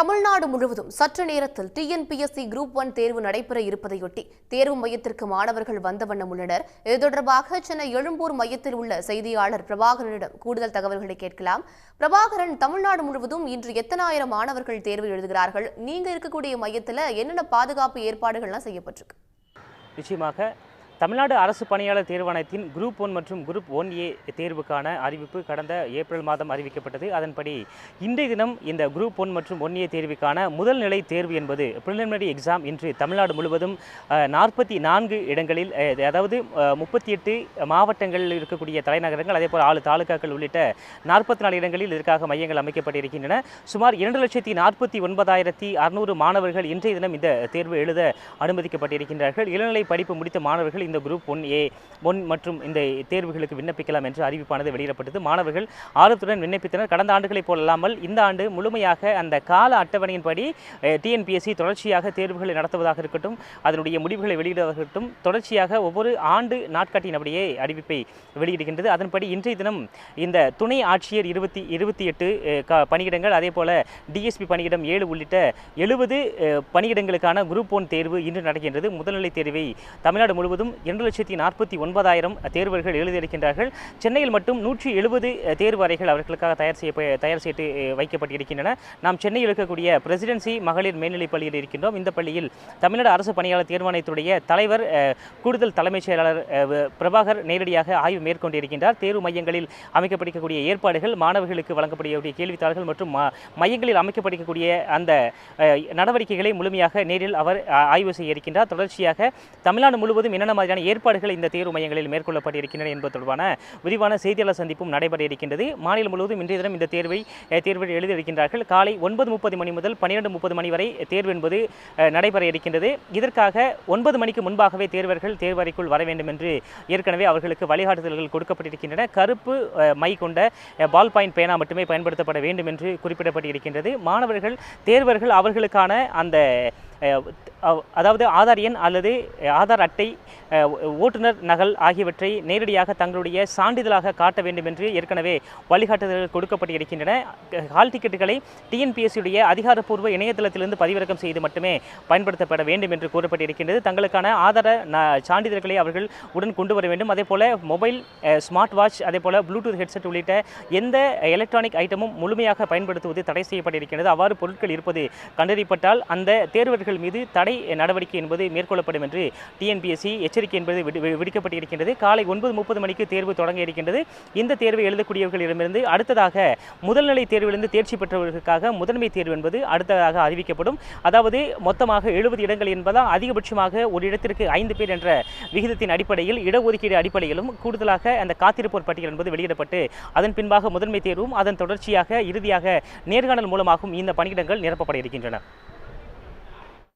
தமிழ்நாடு முழுவதும் சற்று நேரத்தில் டிஎன்பிஎஸ்சி குரூப் 1 தேர்வு நடைபெற இருப்பதையொட்டி தேர்வு மையத்திற்கு மாணவர்கள் வந்த வண்ணம் உள்ளனர். இது தொடர்பாக சென்னை எழும்பூர் மையத்தில் உள்ள செய்தியாளர் பிரபாகரனிடம் கூடுதல் தகவல்களை கேட்கலாம். பிரபாகரன், தமிழ்நாடு முழுவதும் இன்று எத்தனாயிரம் மாணவர்கள் தேர்வு எழுதுகிறார்கள்? நீங்க இருக்கக்கூடிய மையத்தில் என்னென்ன பாதுகாப்பு ஏற்பாடுகள்லாம் செய்யப்பட்டிருக்கு? நிச்சயமாக தமிழ்நாடு அரசு பணியாளர் தேர்வாணையத்தின் குரூப் 1 மற்றும் குரூப் 1A தேர்வுக்கான அறிவிப்பு கடந்த ஏப்ரல் மாதம் அறிவிக்கப்பட்டது. அதன்படி இன்றைய தினம் இந்த குரூப் 1 மற்றும் 1A தேர்வுக்கான முதல் நிலை தேர்வு என்பது பிரிலிமினரி எக்ஸாம் இன்று தமிழ்நாடு முழுவதும் 44 இடங்களில், அதாவது 38 மாவட்டங்களில் இருக்கக்கூடிய தலைநகரங்கள், அதேபோல் 6 தாலுகாக்கள் உள்ளிட்ட 44 இடங்களில் இதற்காக மையங்கள் அமைக்கப்பட்டிருக்கின்றன. சுமார் 2,49,600 மாணவர்கள் இன்றைய தினம் இந்த தேர்வு எழுத அனுமதிக்கப்பட்டிருக்கின்றார்கள். இளநிலை படிப்பு முடித்த மாணவர்கள் இந்த குரூப் 1A 1 மற்றும் இந்த தேர்வுகளுக்கு விண்ணப்பிக்கலாம் என்று அறிவிப்பானது வெளியிடப்பட்டது. மாணவர்கள் ஆர்வத்துடன் விண்ணப்பித்தனர். கடந்த ஆண்டுகளைப் போலல்லாமல் இந்த ஆண்டு முழுமையாக அந்த கால அட்டவணையின்படி டிஎன்பிஎஸ்சி தொடர்ச்சியாக தேர்வுகளை நடத்துவதாக இருக்கட்டும், அதனுடைய முடிவுகளை வெளியிடுவதாக இருக்கட்டும், தொடர்ச்சியாக ஒவ்வொரு ஆண்டு நாட்காட்டியின்படியே அறிவிப்பை வெளியிடுகின்றது. அதன்படி இன்றைய தினம் இந்த துணை ஆட்சியர் 28 பணியிடங்கள், அதே போல டிஎஸ்பி பணியிடம் 7 உள்ளிட்ட 70 பணியிடங்களுக்கான குரூப் 1 தேர்வு இன்று நடக்கின்றது. முதல்நிலை தேர்வை தமிழ்நாடு முழுவதும் 2,49,000 தேர்வர்கள் எழுதியிருக்கின்றார்கள். சென்னையில் மட்டும் 170 தேர்வு அறைகள் அவர்களுக்காக தயார் செய்து வைக்கப்பட்டிருக்கின்றன. நாம் சென்னையில் இருக்கக்கூடிய பிரசிடென்சி மகளிர் மேல்நிலைப் பள்ளியில் இருக்கின்றோம். இந்த பள்ளியில் தமிழ்நாடு அரசு பணியாளர் தேர்வாணையத்துடைய தலைவர் கூடுதல் தலைமைச் செயலாளர் பிரபாகர் நேரடியாக ஆய்வு மேற்கொண்டிருக்கின்றார். தேர்வு மையங்களில் அமைக்கப்பட்டிருக்கக்கூடிய ஏற்பாடுகள், மாணவர்களுக்கு வழங்கப்படக்கூடிய கேள்வித்தாள்கள் மற்றும் மையங்களில் அமைக்கப்பட்டிருக்கக்கூடிய அந்த நடவடிக்கைகளை முழுமையாக நேரில் அவர் ஆய்வு செய்ய இருக்கின்றார். தொடர்ச்சியாக தமிழ்நாடு முழுவதும் என்னென்ன மாதிரியான ஏற்பாடுகள் இந்த தேர்வு மையங்களில் மேற்கொள்ளப்பட்டிருக்கின்றன என்பது தொடர்பான விரிவான செய்தியாளர் சந்திப்பும் நடைபெற இருக்கின்றது. மாநிலம் முழுவதும் இன்றைய தினம் இந்த தேர்வை எழுதியிருக்கின்றார்கள். காலை 9:30 மணி முதல் 12:30 மணி வரை தேர்வு என்பது நடைபெற இருக்கின்றது. இதற்காக 9 மணிக்கு முன்பாகவே தேர்வர்கள் தேர்வறைக்குள் வர வேண்டும் என்று ஏற்கனவே அவர்களுக்கு வழிகாட்டுதல்கள் கொடுக்கப்பட்டிருக்கின்றன. கருப்பு மை கொண்ட பால் பாயிண்ட் பேனா மட்டுமே பயன்படுத்தப்பட வேண்டும் என்று குறிப்பிடப்பட்டிருக்கின்றது. மாணவர்கள் தேர்வர்கள் அவர்களுக்கான அந்த அதாவது ஆதார் எண் அல்லது ஆதார் அட்டை, ஓட்டுநர் நகல் ஆகியவற்றை நேரடியாக தங்களுடைய சான்றிதழாக காட்ட வேண்டும் என்று ஏற்கனவே வழிகாட்டுதல்கள் கொடுக்கப்பட்டிருக்கின்றன. ஹால் டிக்கெட்டுகளை டிஎன்பிஎஸ்சியுடைய அதிகாரப்பூர்வ இணையதளத்திலிருந்து பதிவிறக்கம் செய்து மட்டுமே பயன்படுத்தப்பட வேண்டும் என்று கூறப்பட்டிருக்கின்றது. தங்களுக்கான ஆதார சான்றிதழ்களை அவர்கள் உடன் கொண்டு வர வேண்டும். அதே போல மொபைல், ஸ்மார்ட் வாட்ச், அதே போல ப்ளூடூத் ஹெட்செட் உள்ளிட்ட எந்த எலக்ட்ரானிக் ஐட்டமும் முழுமையாக பயன்படுத்துவது தடை செய்யப்பட்டிருக்கிறது. அவ்வாறு பொருட்கள் இருப்பது கண்டறியப்பட்டால் அந்த தேர்வர்கள் மீது தடை நடவடிக்கை என்பது மேற்கொள்ளப்படும் என்று டிஎன்பிஎஸ்சி எச்சரிக்கை என்பது விடுக்கப்பட்டிருக்கின்றது. காலை 9:30 மணிக்கு தேர்வு தொடங்க இருக்கின்றது. இந்த தேர்வை எழுதக்கூடியவர்களிடமிருந்து அடுத்ததாக முதல்நிலை தேர்விலிருந்து தேர்ச்சி பெற்றவர்களுக்காக முதன்மை தேர்வு என்பது அடுத்ததாக அறிவிக்கப்படும். அதாவது மொத்தமாக 70 இடங்கள் என்பதால் அதிகபட்சமாக ஒரு இடத்திற்கு 5 பேர் என்ற விகிதத்தின் அடிப்படையில் இடஒதுக்கீடு அடிப்படையிலும் கூடுதலாக அந்த காத்திருப்போர் பட்டியல் என்பது வெளியிடப்பட்டு அதன் பின்பாக முதன்மை தேர்வும் அதன் தொடர்ச்சியாக இறுதியாக நேர்காணல் மூலமாகவும் இந்த பணியிடங்கள் நிரப்பப்பட இருக்கின்றன.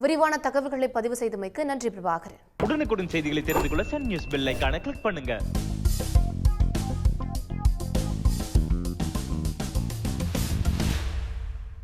விரிவான தகவல்களை பதிவு செய்தமைக்கு நன்றி பிரபாகரன். உடனுக்குடன் செய்திகளை தெரிந்து கொள்ள சன் நியூஸ் பெல் ஐகானை கிளிக் பண்ணுங்க.